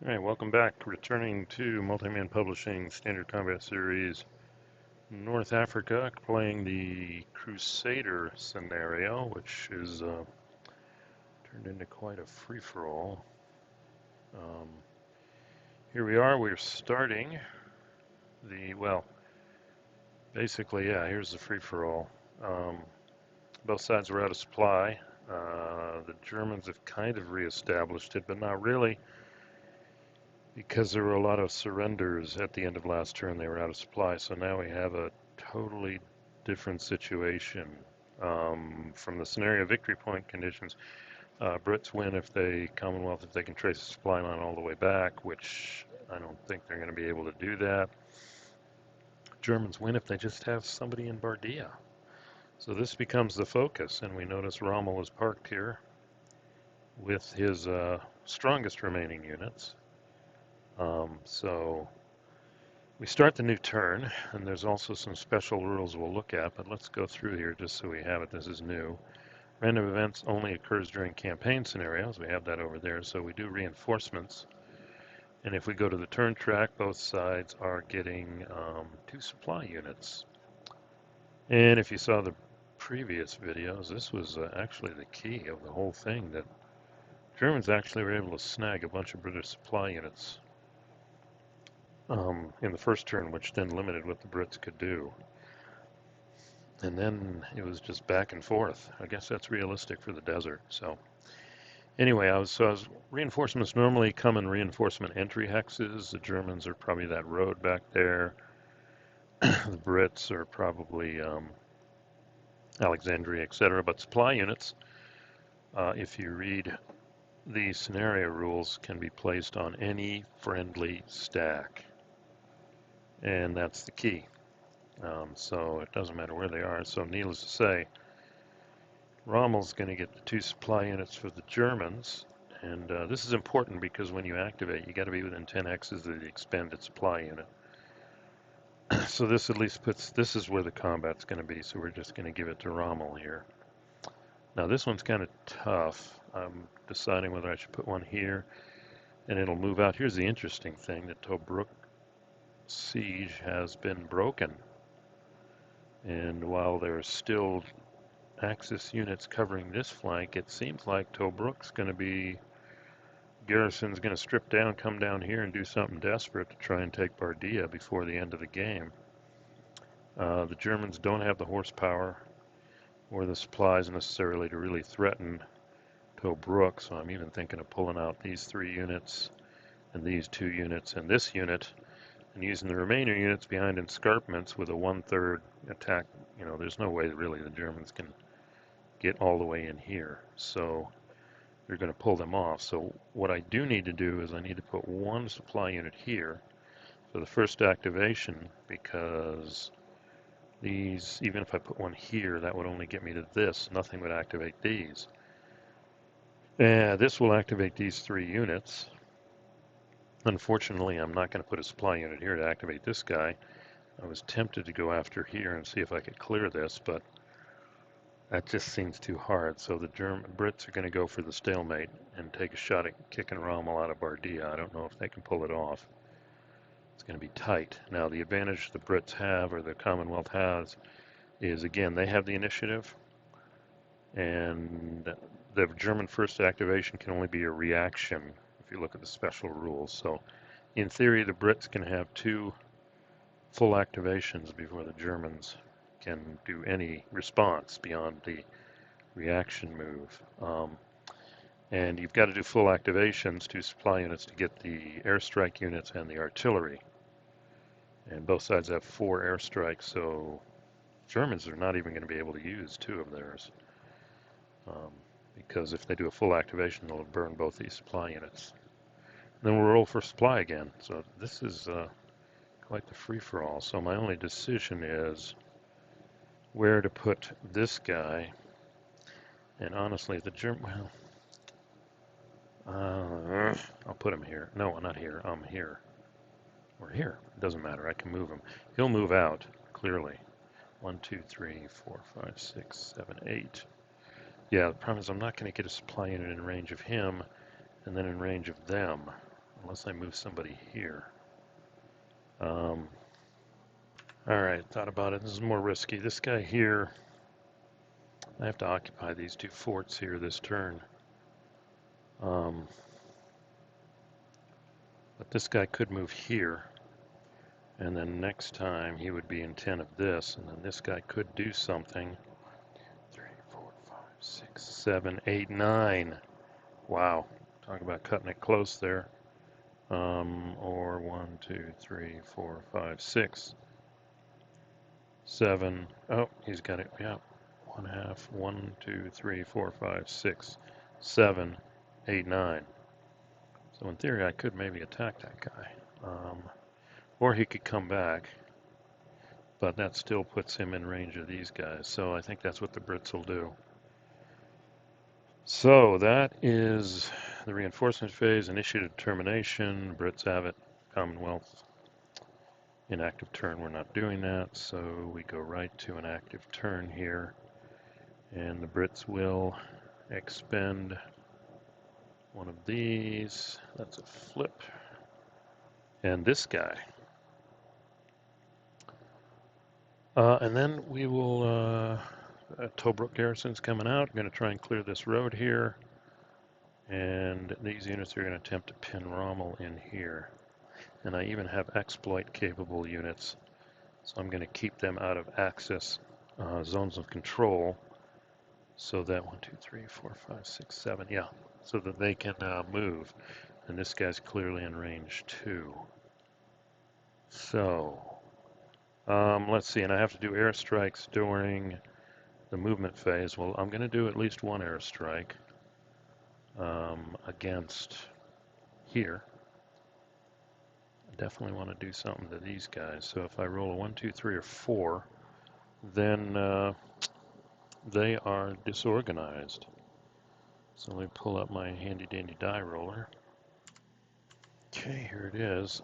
Alright, welcome back. Returning to Multi-Man Publishing Standard Combat Series North Africa, playing the Crusader scenario, which is turned into quite a free-for-all. Um, Here we are, we're starting basically, yeah, here's the free-for-all. Both sides were out of supply. The Germans have kind of reestablished it, but not really. Because there were a lot of surrenders at the end of last turn, they were out of supply. So now we have a totally different situation. From the scenario victory point conditions, Brits win if Commonwealth, if they can trace the supply line all the way back, which I don't think they're going to be able to do that. Germans win if they just have somebody in Bardia. So this becomes the focus, and we notice Rommel is parked here with his strongest remaining units. So we start the new turn, and there's also some special rules we'll look at, but let's go through here just so we have it. This is new. Random events only occurs during campaign scenarios. We have that over there. So we do reinforcements. And if we go to the turn track, both sides are getting 2 supply units. And if you saw the previous videos, this was actually the key of the whole thing, that Germans actually were able to snag a bunch of British supply units in the first turn, which then limited what the Brits could do. And then it was just back and forth. I guess that's realistic for the desert. So anyway, reinforcements normally come in reinforcement entry hexes. The Germans are probably that road back there. The Brits are probably Alexandria, etc. But supply units, if you read the scenario rules, can be placed on any friendly stack. And that's the key. So it doesn't matter where they are. So needless to say, Rommel's going to get the 2 supply units for the Germans. And this is important because when you activate, you got to be within 10 X's of the expanded supply unit. So this at least this is where the combat's going to be. So we're just going to give it to Rommel here. Now this one's kind of tough. I'm deciding whether I should put one here and it'll move out. Here's the interesting thing, that Tobruk siege has been broken. And while there's still Axis units covering this flank, it seems like Tobruk's going to be, garrison's going to strip down, come down here and do something desperate to try and take Bardia before the end of the game. The Germans don't have the horsepower or the supplies necessarily to really threaten Tobruk, so I'm even thinking of pulling out these 3 units and these 2 units and this unit and using the remaining units behind escarpments with a 1/3 attack. You know, there's no way that really the Germans can get all the way in here. So you're going to pull them off. So what I do need to do is I need to put 1 supply unit here for the first activation, because these, even if I put 1 here, that would only get me to this. Nothing would activate these. This will activate these 3 units. Unfortunately, I'm not going to put a supply unit here to activate this guy. I was tempted to go after here and see if I could clear this, but that just seems too hard. So the Brits are going to go for the stalemate and take a shot at kicking Rommel out of Bardia. I don't know if they can pull it off. It's going to be tight. Now, the advantage the Brits have, or the Commonwealth has, is, again, they have the initiative, and the German first activation can only be a reaction if you look at the special rules. So in theory, the Brits can have 2 full activations before the Germans can do any response beyond the reaction move. And you've got to do full activations, 2 supply units, to get the airstrike units and the artillery. And both sides have 4 airstrikes, so Germans are not even going to be able to use 2 of theirs. Because if they do a full activation, they'll burn both these supply units. And then we'll roll for supply again. So this is quite the free-for-all. So my only decision is where to put this guy. And honestly, the German, I'll put him here. No, not here. I'm here. Or here. It doesn't matter. I can move him. He'll move out, clearly. 1, 2, 3, 4, 5, 6, 7, 8. Yeah, the problem is I'm not going to get a supply unit in range of him and then in range of them. unless I move somebody here. All right, thought about it. This is more risky. This guy here, I have to occupy these 2 forts here this turn. But this guy could move here, and then next time he would be in 10 of this, and then this guy could do something. 3, 4, 5, 6, 7, 8, 9. Wow, talk about cutting it close there. Or 1, 2, 3, 4, 5, 6, 7. Oh, he's got it. Yeah, 1/2. 1, 2, 3, 4, 5, 6, 7, 8, 9. So in theory, I could maybe attack that guy, or he could come back. But that still puts him in range of these guys. So I think that's what the Brits will do. So that is the reinforcement phase, initiative termination. Brits have it. Commonwealth. Inactive turn, we're not doing that. So we go right to an active turn here. And the Brits will expend one of these. That's a flip. And this guy. And then we will, Tobruk garrison's coming out. I'm going to try and clear this road here. And these units are going to attempt to pin Rommel in here. And I even have exploit capable units. So I'm going to keep them out of access zones of control. So that 1, 2, 3, 4, 5, 6, 7, yeah. So that they can move. And this guy's clearly in range 2. So, let's see, and I have to do airstrikes during the movement phase. Well, I'm going to do at least one airstrike against here. I definitely want to do something to these guys. So if I roll a 1, 2, 3, or 4, then they are disorganized. So let me pull up my handy dandy die roller. Okay, here it is.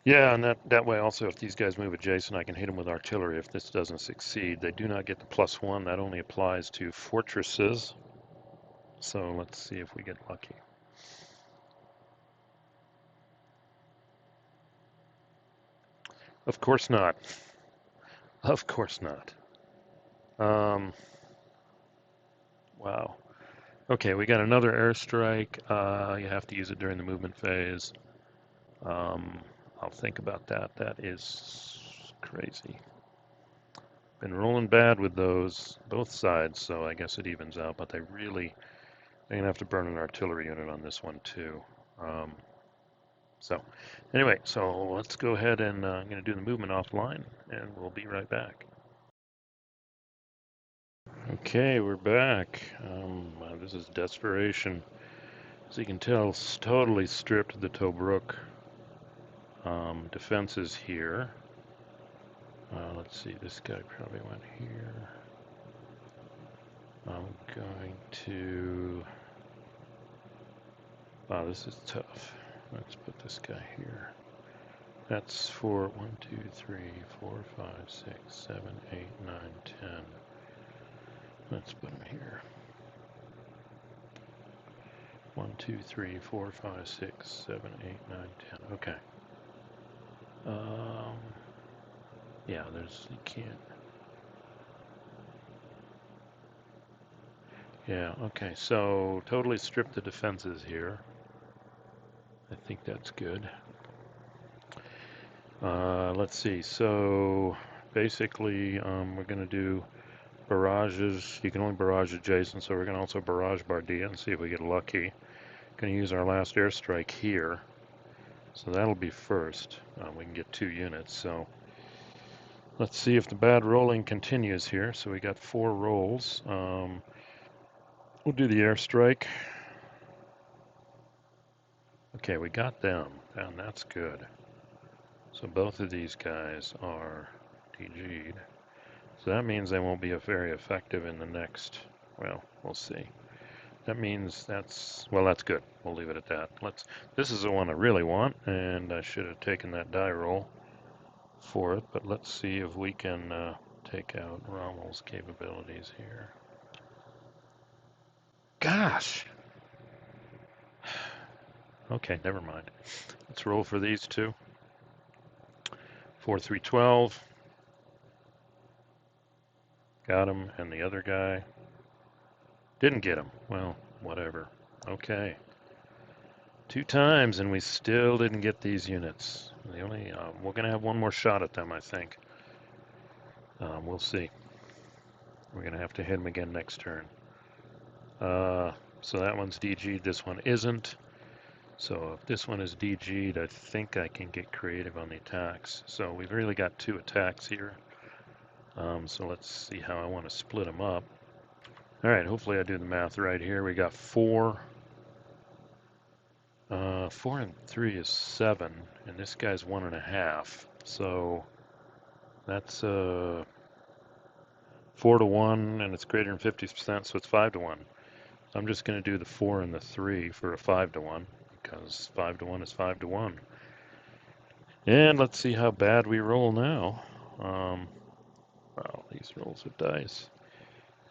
Yeah, and that way also, if these guys move adjacent, I can hit them with artillery if this doesn't succeed. They do not get the +1. That only applies to fortresses. So let's see if we get lucky. Of course not. Of course not. Wow. Okay, we got another airstrike. You have to use it during the movement phase. I'll think about that. That is crazy. Been rolling bad with those, both sides, so I guess it evens out, but they're going to have to burn an artillery unit on this one too. So anyway, so let's go ahead and I'm going to do the movement offline, and we'll be right back. Okay, we're back. This is desperation. As you can tell, it's totally stripped the Tobruk defenses here. Let's see, this guy probably went here. I'm going to... Wow, this is tough. Let's put this guy here. That's for 1, 2, 3, 4, 5, 6, 7, 8, 9, 10. Let's put him here. 1, 2, 3, 4, 5, 6, 7, 8, 9, 10. Okay. Yeah, you can't. Yeah, okay, so totally strip the defenses here. I think that's good. Let's see, so basically we're going to do barrages. You can only barrage adjacent, so we're going to also barrage Bardia and see if we get lucky. Going to use our last airstrike here. So that'll be first. We can get 2 units, so let's see if the bad rolling continues here. So we got 4 rolls. We'll do the airstrike. Okay, we got them, and that's good. So both of these guys are DG'd. So that means they won't be very effective in the next, well, we'll see. That means that's good. We'll leave it at that. This is the one I really want, and I should have taken that die roll for it, but let's see if we can take out Rommel's capabilities here. Gosh! Okay, never mind. Let's roll for these two. 4, 3, 12. Got him, and the other guy didn't get him. Well, whatever. Okay. 2 times, and we still didn't get these units. We're going to have one more shot at them, I think. We'll see. We're going to have to hit him again next turn. So that one's DG'd, this one isn't. So if this one is DG'd, I think I can get creative on the attacks. So we've really got 2 attacks here. So let's see how I want to split them up. All right, hopefully I do the math right here. We got 4. 4 and 3 is 7, and this guy's 1.5. So that's 4 to 1, and it's greater than 50%, so it's 5 to 1. I'm just going to do the 4 and the 3 for a 5 to 1, because 5 to 1 is 5 to 1. And let's see how bad we roll now. Wow, these rolls of dice.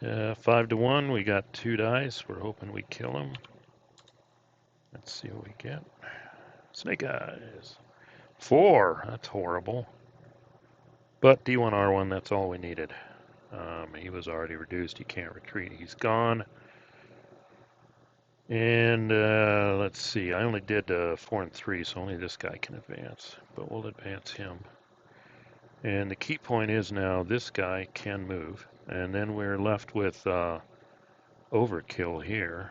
5 to 1, we got 2 dice. We're hoping we kill him. Let's see what we get. Snake eyes. 4, that's horrible. But D1R1, that's all we needed. He was already reduced, he can't retreat, he's gone. And let's see, I only did 4 and 3, so only this guy can advance. But we'll advance him. And the key point is now this guy can move. And then we're left with overkill here.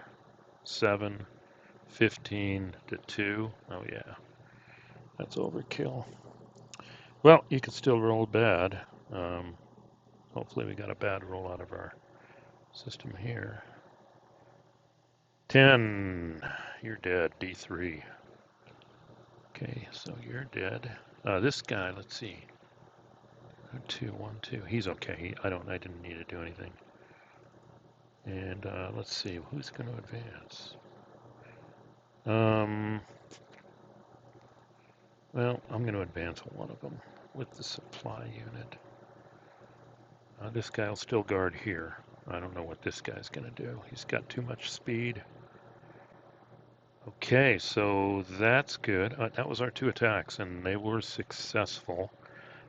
7, 15 to 2. Oh yeah, that's overkill. Well, you could still roll bad. Hopefully we got a bad roll out of our system here. 10, you're dead, D3. Okay, so you're dead. This guy, let's see. 2, 1, 2. He's okay. I didn't need to do anything. And let's see, who's going to advance? Well, I'm going to advance one of them with the supply unit. This guy will still guard here. I don't know what this guy's going to do. He's got too much speed. Okay, so that's good. That was our 2 attacks, and they were successful,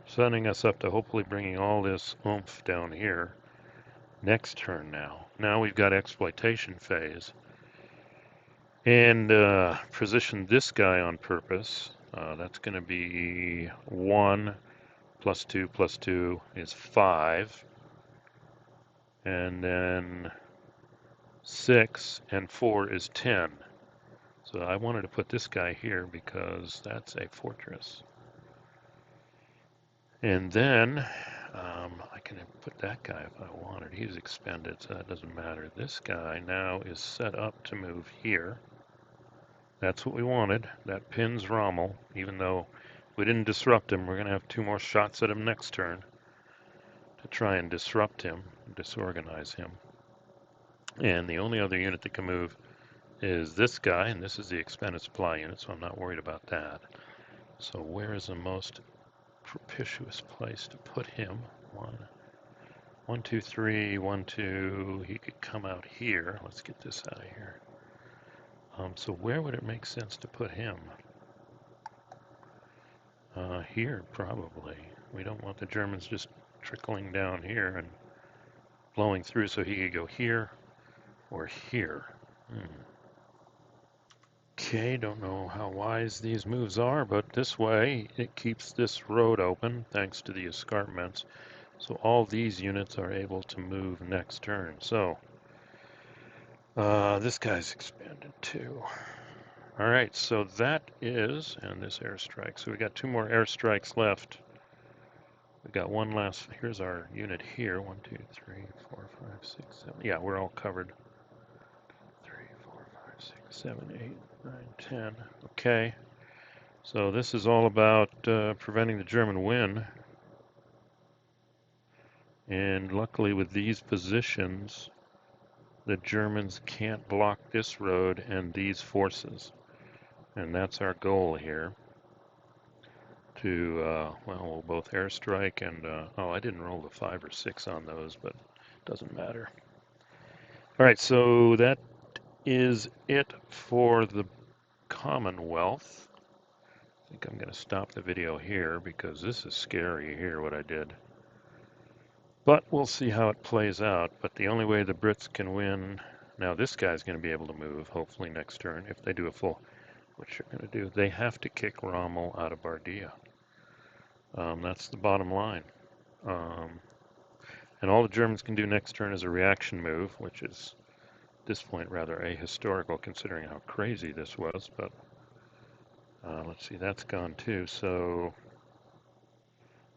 setting us up to hopefully bringing all this oomph down here. Next turn now. Now we've got exploitation phase. And position this guy on purpose. That's going to be 1 plus 2 plus 2 is 5. And then 6 and 4 is 10. So I wanted to put this guy here because that's a fortress. And then I can put that guy if I wanted. He's expended, so that doesn't matter. This guy now is set up to move here. That's what we wanted. That pins Rommel, even though we didn't disrupt him. We're going to have 2 more shots at him next turn to try and disrupt him, disorganize him. And the only other unit that can move is this guy, and this is the expended supply unit, so I'm not worried about that. So where is the most propitious place to put him? 1, 2, 3, 1, 2. He could come out here. Let's get this out of here. So where would it make sense to put him? Here, probably. We don't want the Germans just trickling down here and blowing through, so he could go here or here. Okay, don't know how wise these moves are, but this way it keeps this road open thanks to the escarpments. So all these units are able to move next turn. So this guy's expanded too. All right, so that is, and this airstrike. So we got 2 more airstrikes left. We got one last, here's our unit here. 1, 2, 3, 4, 5, 6, 7. Yeah, we're all covered. 3, 4, 5, 6, 7, 8, 9, 10. Okay. So this is all about preventing the German win. And luckily with these positions, the Germans can't block this road and these forces. And that's our goal here. To, well, we'll both airstrike and, oh, I didn't roll the 5 or 6 on those, but it doesn't matter. All right, so that is it for the Commonwealth. I think I'm going to stop the video here because this is scary here, what I did. But we'll see how it plays out. But the only way the Brits can win, now this guy's going to be able to move, hopefully next turn, if they do a full, which they're going to do. They have to kick Rommel out of Bardia. That's the bottom line. And all the Germans can do next turn is a reaction move, which is, at this point, rather ahistorical considering how crazy this was. But let's see, that's gone too. So,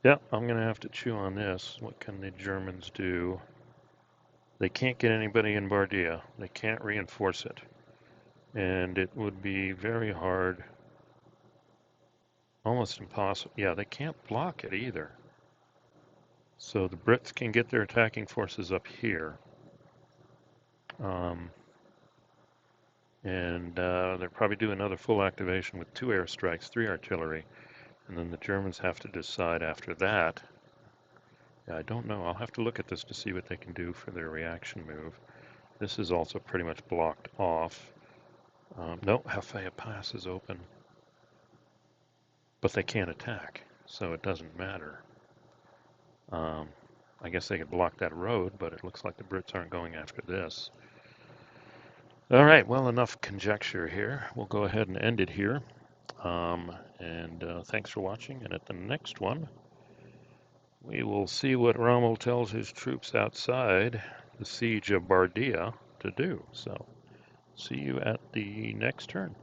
yeah, I'm going to have to chew on this. What can the Germans do? They can't get anybody in Bardia. They can't reinforce it. And it would be very hard, almost impossible. Yeah, they can't block it either. So the Brits can get their attacking forces up here. And they'll probably do another full activation with 2 airstrikes, 3 artillery. And then the Germans have to decide after that. Yeah, I don't know. I'll have to look at this to see what they can do for their reaction move. This is also pretty much blocked off. No, Hafaya Pass is open. But they can't attack, so it doesn't matter. I guess they could block that road, but it looks like the Brits aren't going after this. All right, well, enough conjecture here. We'll go ahead and end it here. Thanks for watching, and at the next one, we will see what Rommel tells his troops outside the siege of Bardia to do. So, see you at the next turn.